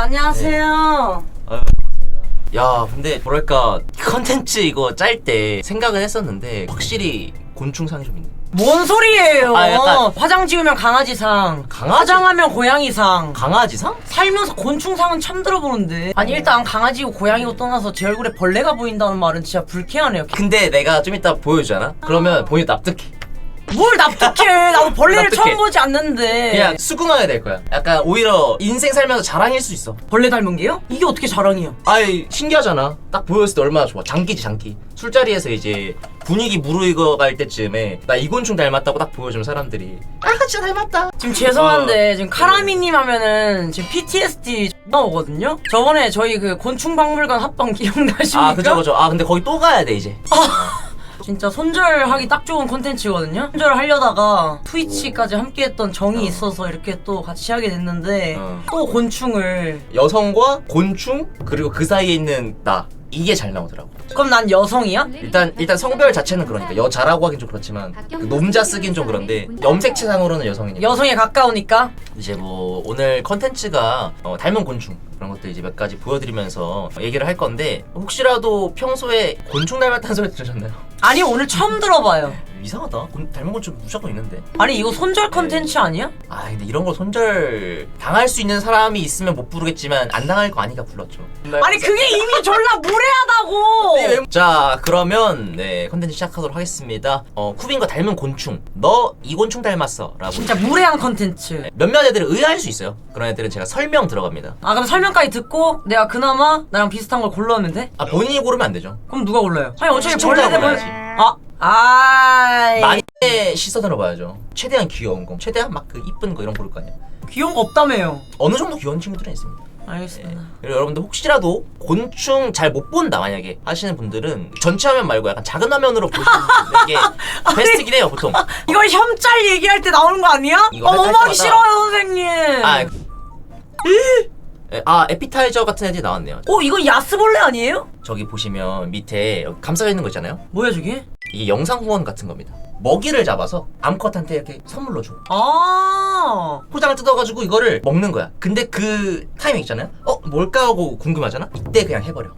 안녕하세요. 반갑습니다. 야, 근데 뭐랄까 컨텐츠 이거 짤 때 생각은 했었는데 확실히 곤충상이 좀 있네. 뭔 소리예요? 약간 화장 지우면 강아지상, 강아지? 화장하면 고양이상. 강아지상? 살면서 곤충상은 처음 들어보는데. 아니 일단 강아지고 고양이고 떠나서 제 얼굴에 벌레가 보인다는 말은 진짜 불쾌하네요. 근데 내가 좀 이따 보여주잖아? 그러면 본인 납득해. 뭘 납득해? 나도 벌레를 납득해. 처음 보지 않는데. 그냥 수긍하게 될 거야. 약간 오히려 인생 살면서 자랑일 수 있어. 벌레 닮은 게요? 이게 어떻게 자랑이야? 아이, 신기하잖아. 딱 보였을 때 얼마나 좋아. 장기지, 장기. 술자리에서 이제 분위기 무르익어갈 때쯤에 나 이 곤충 닮았다고 딱 보여주면 사람들이 진짜 닮았다. 지금 죄송한데 지금 카라미님 하면은 지금 PTSD X나 오거든요? 저번에 저희 그 곤충박물관 합방 기억나십니까? 아, 그죠. 아, 근데 거기 또 가야 돼, 이제. 진짜 손절하기 딱 좋은 콘텐츠거든요? 손절하려다가 트위치까지 함께했던 정이 있어서 이렇게 또 같이 하게 됐는데 또 곤충을. 여성과 곤충 그리고 그 사이에 있는 나, 이게 잘 나오더라고. 그럼 난 여성이야? 일단 성별 자체는 그러니까 여자라고 하긴 좀 그렇지만 그 놈자 쓰긴 좀 그런데 염색체상으로는 여성이니까. 여성에 가까우니까? 이제 뭐 오늘 컨텐츠가 닮은 곤충 그런 것들 이제 몇 가지 보여드리면서 얘기를 할 건데, 혹시라도 평소에 곤충 닮았다는 소리 들으셨나요? 아니 오늘 처음 들어봐요. 이상하다. 닮은 곤충 무조건 있는데. 아니 이거 손절 컨텐츠 아니야? 아, 근데 이런 걸 손절 당할 수 있는 사람이 있으면 못 부르겠지만 안 당할 거 아니까 불렀죠. 아니 그게 이미 졸라 무례하다고! 자, 그러면 네 컨텐츠 시작하도록 하겠습니다. 쿠빈과 닮은 곤충, 너 이 곤충 닮았어 라고. 진짜 무례한 컨텐츠. 몇몇 애들은 의아할 수 있어요. 그런 애들은 제가 설명 들어갑니다. 아 그럼 설명까지 듣고 내가 그나마 나랑 비슷한 걸 골라오면 돼? 아, 본인이 고르면 안 되죠. 그럼 누가 골라요? 아니 어차피 시청자가 벌레 골라야지. 아이 많이 시선 들어봐야죠. 최대한 귀여운 거, 최대한 막 그 이쁜 거 이런 거 고를 거 아니야. 귀여운 거 없다며요. 어느 정도 귀여운 친구들은 있습니다. 알겠습니다. 그리고 여러분들 혹시라도 곤충 잘 못 본다 만약에 하시는 분들은 전체 화면 말고 약간 작은 화면으로 보시는 게 베스트긴 해요, 보통. 이걸 혐짤 얘기할 때 나오는 거 아니야? 이거 너무 할 하기 때마다- 싫어요 선생님. 에피타이저 같은 애들이 나왔네요. 이건 야스벌레 아니에요? 저기 보시면 밑에 여기 감싸져 있는 거 있잖아요. 뭐야 저게? 이게 영상 후원 같은 겁니다. 먹이를 잡아서 암컷한테 이렇게 선물로 줘. 아 포장을 뜯어가지고 이거를 먹는 거야. 근데 그 타이밍 있잖아요. 뭘까 하고 궁금하잖아. 이때 그냥 해버려.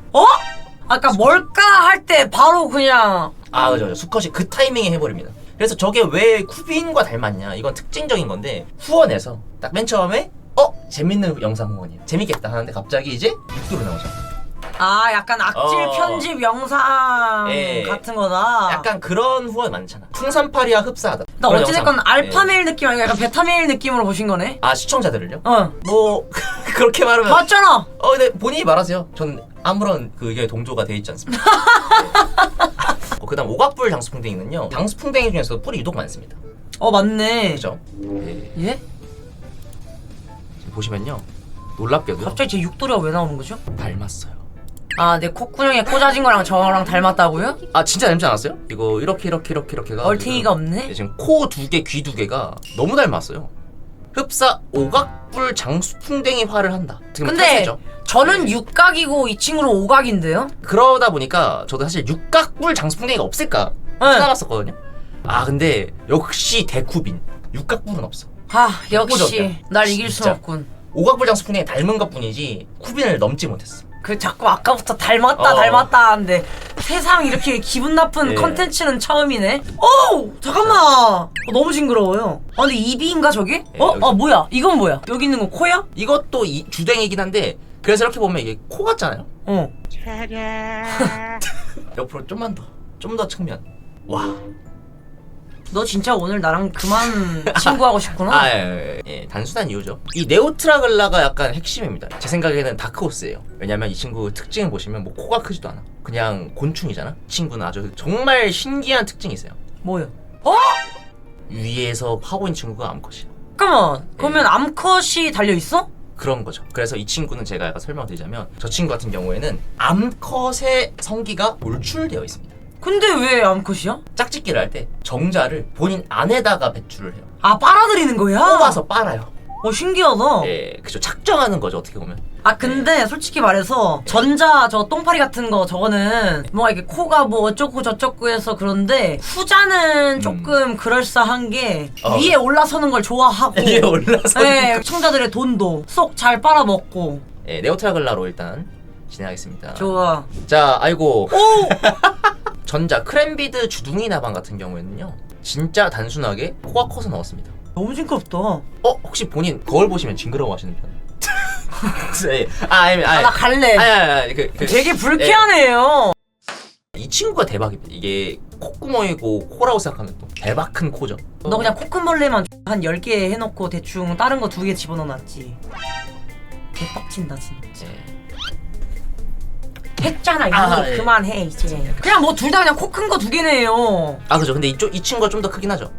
아까 뭘까 할 때 바로 그냥. 아, 그죠. 수컷이 그 타이밍에 해버립니다. 그래서 저게 왜 쿠빈과 닮았냐, 이건 특징적인 건데, 후원에서 딱 맨 처음에 재밌는 영상 후원이에요. 재밌겠다 하는데 갑자기 이제 육도로 나오죠. 아 약간 악질 편집 영상 예. 같은 거다. 약간 그런 후원 많잖아. 풍선파리와 흡사하다. 나 그런 어찌됐건 영상. 알파메일 느낌 아니고 약간 베타메일 느낌으로 보신 거네? 아, 시청자들을요? 어 뭐 그렇게 말하면 맞잖아. 근데 본인이 말하세요. 전 아무런 그 의견에 동조가 돼 있지 않습니다. 그다음 오각불 장수풍뎅이는요, 장수풍뎅이 중에서 뿔이 유독 많습니다. 맞네. 그죠? 네. 예? 지금 보시면요, 놀랍게도 갑자기 제 육도리가 왜 나오는 거죠? 닮았어요. 아 내 콧구멍에 꽂아진 거랑 저랑 닮았다고요? 아, 진짜 닮지 않았어요? 이거 이렇게가 얼탱이가 없네? 지금 코 2개, 귀 2개가 너무 닮았어요. 흡사 오각불 장수풍뎅이 화를 한다. 지금 근데 탈세죠. 저는 육각이고 이 친구는 오각인데요? 그러다 보니까 저도 사실 육각불 장수풍뎅이가 없을까 찾아봤었거든요. 아, 근데 역시 대쿠빈 육각불은 없어. 역시 독보적이야. 날 이길 순 진짜. 없군. 오각불 장수풍뎅이 닮은 것뿐이지 쿠빈을 넘지 못했어. 그 자꾸 아까부터 닮았다 하는데 세상 이렇게 기분 나쁜 예. 컨텐츠는 처음이네. 잠깐만. 너무 징그러워요. 근데 입인가 저게? 여기. 뭐야? 이건 뭐야? 여기 있는 건 코야? 이것도 주댕이긴 한데, 그래서 이렇게 보면 이게 코 같잖아요. 옆으로 좀 더 측면. 와. 너 진짜 오늘 나랑 그만 친구하고 싶구나? 예, 단순한 이유죠. 이 네오트라글라가 약간 핵심입니다. 제 생각에는 다크호스예요. 왜냐면 이 친구 특징을 보시면 뭐 코가 크지도 않아. 그냥 곤충이잖아. 이 친구는 아주 정말 신기한 특징이 있어요. 뭐요? 위에서 하고 있는 친구가 암컷이야. 잠깐만. 그러면 암컷이 달려있어? 그런 거죠. 그래서 이 친구는 제가 약간 설명드리자면, 저 친구 같은 경우에는 암컷의 성기가 몰출되어 있습니다. 근데 왜 암컷이야? 짝짓기를 할 때 정자를 본인 안에다가 배출을 해요. 빨아들이는 거야? 뽑아서 빨아요. 신기하다. 예, 그죠. 착정하는 거죠, 어떻게 보면. 근데 솔직히 말해서 전자 저 똥파리 같은 거 저거는 뭔가 이게 코가 뭐 어쩌고 저쩌고 해서 그런데 후자는 조금 그럴싸한 게 위에 올라서는 걸 좋아하고 위에 올라서 네, 시청자들의 돈도 쏙 잘 빨아먹고 예, 네오트라글라로 일단 진행하겠습니다. 좋아. 자, 아이고. 오! 전자 크랜비드 주둥이 나방 같은 경우에는요, 진짜 단순하게 코가 커서 나왔습니다. 너무 징그럽다. 혹시 본인 거울 보시면 징그러워하시는 편? 네. 나 갈래. 되게 불쾌하네요. 이 친구가 대박입니다. 이게 콧구멍이고 코라고 생각하면 또 대박 큰 코죠. 너 그냥 코큰벌레만 한 10개 해놓고 대충 다른 거 2개 집어넣어놨지. 개빡친다 진짜. 네. 했잖아 이거. 예. 그만해 이제. 그냥 뭐 둘 다 그냥 코 큰 거 2개네요. 그죠. 근데 이 친구가 좀 더 크긴 하죠.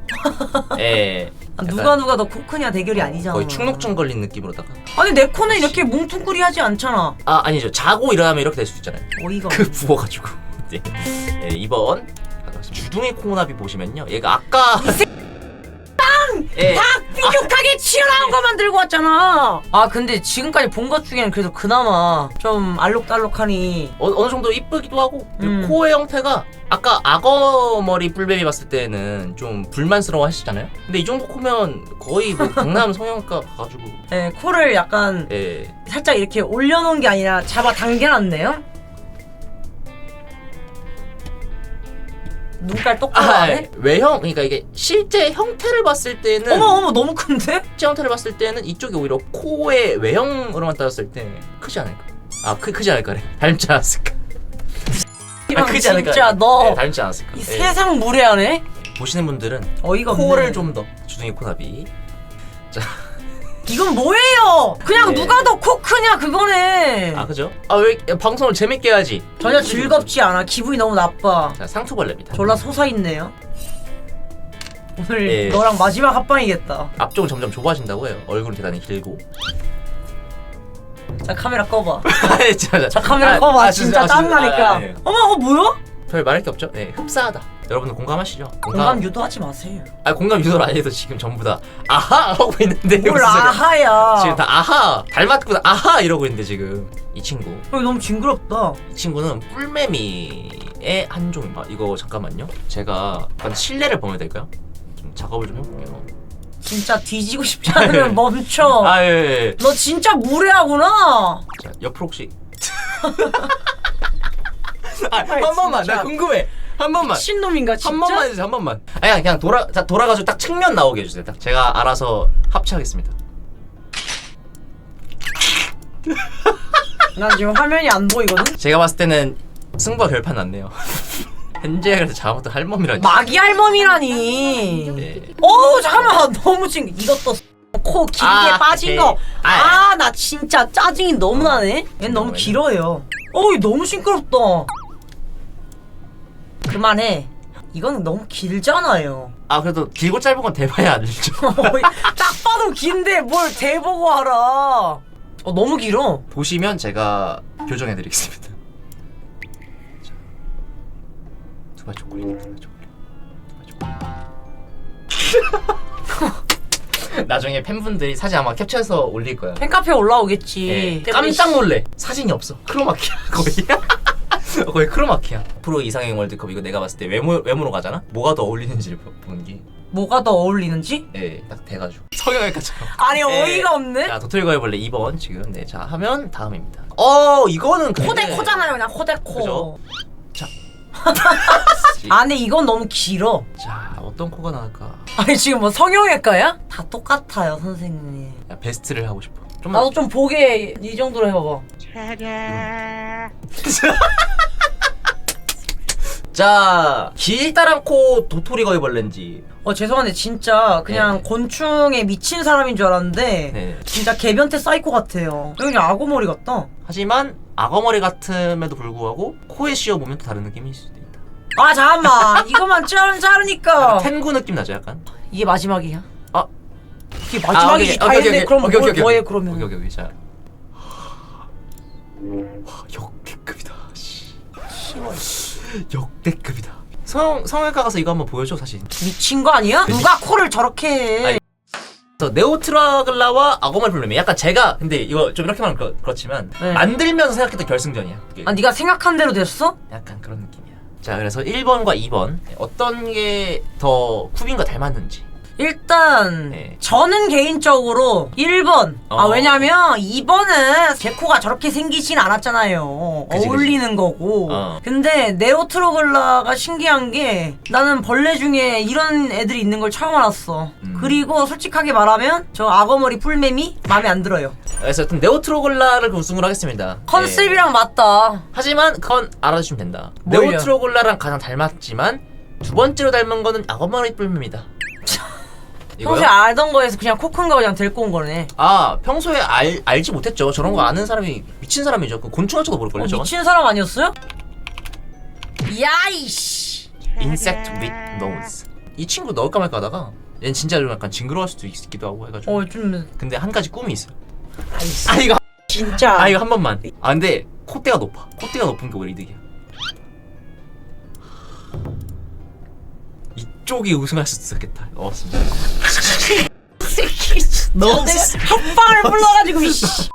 예. 누가 더 코 크냐 대결이 아니잖아. 거의 축농증 걸린 느낌으로다가. 아니 내 코는 이렇게 뭉퉁꾸리하지 않잖아. 아니죠. 자고 일어나면 이렇게 될 수 있잖아요. 어이가 그 부어가지고. 네. 예, 2번 주둥이 콩나비 보시면요, 얘가 아까 예. 삐죽하게 튀어나온 것만 들고 왔잖아. 근데 지금까지 본 것 중에는 그래도 그나마 좀 알록달록하니 어느 정도 이쁘기도 하고, 그리고 코의 형태가 아까 악어머리 뿔베비 봤을 때는 좀 불만스러워 하시잖아요. 근데 이 정도 코면 거의 뭐 강남 성형외과 가가지고 코를 약간 살짝 이렇게 올려놓은 게 아니라 잡아 당겨놨네요. 눈깔 똑바로 하네? 외형, 그러니까 이게 실제 형태를 봤을 때는 어머 너무 큰데? 실제 형태를 봤을 때는 이쪽이 오히려 코의 외형으로만 따졌을 때 크지 않을까? 크지 않을까래. 닮지 않았을까? 크지 않을까? 진짜 너 닮지 않았을까? 이 세상 무례하네? 보시는 분들은 어이가 없네. 코를 좀 더 주둥이 코나비. 자, 이건 뭐예요? 그냥 네. 누가 더 코 크냐 그거네. 그죠? 왜 방송을 재밌게 해야지. 전혀 즐겁지 않아. 기분이 너무 나빠. 자, 상투벌레입니다. 졸라 솟아있네요. 오늘 예. 너랑 마지막 합방이겠다. 앞쪽은 점점 좁아진다고 해요. 얼굴은 대단히 길고. 자 카메라 꺼봐. 자, 자 카메라 꺼봐. 진짜 땀나니까. 예. 어머 뭐야? 별 말할 게 없죠? 네, 흡사하다. 여러분들 공감하시죠? 공감 유도하지 마세요. 공감 유도를 안 해도 지금 전부 다 아하 하고 있는데. 뭘 무슨 소리야. 아하야. 지금 다 아하 닮았구나 아하 이러고 있는데 지금 이 친구. 너무 징그럽다. 이 친구는 뿔매미의 한 종입니다. 이거 잠깐만요. 제가 약간 실내를 보면 될까요? 좀 작업을 좀 해볼게요. 진짜 뒤지고 싶지 않으면 멈춰. 예. 너 진짜 무례하구나. 자, 옆으로 혹시 한 번만. 진짜. 나 궁금해. 한 번만. 신놈인가 진짜? 한 번만 해주세요. 한 번만. 그냥 돌아가지고 딱 측면 나오게 해주세요. 딱 제가 알아서 합체하겠습니다. 난 지금 화면이 안 보이거든? 제가 봤을 때는 승부가 결판 났네요. 현재 그래서 자부터 할멈이라니. 마기 할멈이라니. 네. 잠깐만 너무 이것도 코 길게 빠진 거. 나 진짜 짜증이 너무 나네. 얘는 너무 길어요. 너무 싱끄럽다. 그만해. 이거는 너무 길잖아요. 그래도 길고 짧은 건 대봐야 알죠. 딱 봐도 긴데 뭘 대보고 알아. 너무 길어. 보시면 제가 교정해드리겠습니다. 두발 초콜릿. 나중에 팬분들이 사진 아마 캡처해서 올릴 거야. 팬카페에 올라오겠지. 깜짝 놀래. 사진이 없어. 크로마키야 거의. 거의 크로마키야. 프로 이상형 월드컵 이거 내가 봤을 때 외모로 가잖아. 뭐가 더 어울리는지를 보는 게. 뭐가 더 어울리는지? 딱 돼가지고. 성형외과처럼. 아니 어이가 없네. 자, 도토리거해벌레 2번 지금. 네, 자 하면 다음입니다. 이거는 근데 코대코잖아요, 그냥 코대코. 그죠? 자. 근데 이건 너무 길어. 자, 어떤 코가 나올까? 아니 지금 뭐 성형외과야? 다 똑같아요 선생님. 베스트를 하고 싶어. 나도 좀 보게 이 정도로 해봐봐. 자, 길다란 코 도토리거해벌레인지. 죄송한데 진짜 그냥 곤충에 미친 사람인 줄 알았는데 네. 진짜 개변태 사이코 같아요. 그냥 악어머리 같다. 하지만 악어머리 같음에도 불구하고 코에 씌워보면 또 다른 느낌일 수도 있다. 잠깐만 이것만 자르니까 텐구 느낌 나죠 약간? 이게 마지막이야? 아. 이게 마지막이지 다 했네. 그럼 뭘 더해 그러면. 오케이. 자. 와, 역대급이다. 역대급이다. 성형외과 가서 이거 한번 보여줘 사실. 미친 거 아니야? 누가 코를 저렇게 해. 아니, 네오트라글라와 악어머리 뿔매미. 약간 제가 근데 이거 좀 이렇게 말하면 그렇지만 만들면서 생각했던 결승전이야. 네가 생각한 대로 됐어? 약간 그런 느낌이야. 자, 그래서 1번과 2번 어떤 게 더 쿠빈과 닮았는지. 일단 네. 저는 개인적으로 1번. 왜냐면 2번은 개코가 저렇게 생기진 않았잖아요. 그치. 어울리는 거고. 어. 근데 네오트로글라가 신기한 게 나는 벌레 중에 이런 애들이 있는 걸 처음 알았어. 그리고 솔직하게 말하면 저 악어머리 뿔매미 마음에 안 들어요. 그래서 일단 네오트로글라를 우승을 하겠습니다. 컨셉이랑 맞다. 하지만 그건 알아주시면 된다. 뭘요? 네오트로글라랑 가장 닮았지만 두 번째로 닮은 거는 악어머리 뿔입니다. 평소에 알던 거에서 그냥 코 큰 거 그냥 데리고 온 거네. 아 평소에 알지 못했죠. 저런 거 아는 사람이 미친 사람이죠. 그 곤충 할지도 모를걸요. 저건. 미친 사람 아니었어요? 야이씨. Insect with nose. 이 친구 넣을까 말까 하다가 얘는 진짜 좀 약간 징그러울 수도 있기도 하고 해가지고. 좀 근데 한 가지 꿈이 있어요. 아이씨. 아 이거 진짜. 아 이거 한 번만. 아 근데 콧대가 높아. 콧대가 높은 게 오히려 이득이야. 이쪽이 우승할 수 있었겠다. 맞습니다. 너 협박을 불러가지고 이씨.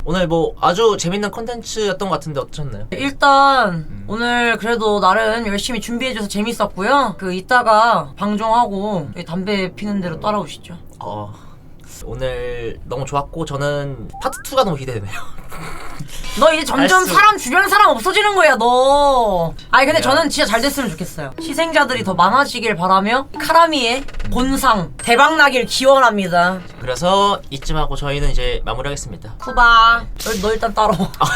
오늘 뭐 아주 재밌는 컨텐츠였던 것 같은데 어떠셨나요? 일단 오늘 그래도 나름 열심히 준비해줘서 재밌었고요. 그 이따가 방종하고 여기 담배 피는 대로 따라오시죠. 오늘 너무 좋았고 저는 파트 2가 너무 기대되네요. 너 이제 점점 알았어. 사람 주변 사람 없어지는 거야 너. 아니 근데 야. 저는 진짜 잘 됐으면 좋겠어요. 희생자들이 더 많아지길 바라며 카라미의 본상 대박 나길 기원합니다. 그래서 이쯤 하고 저희는 이제 마무리하겠습니다. 쿠바. 너 일단 따라와. 아,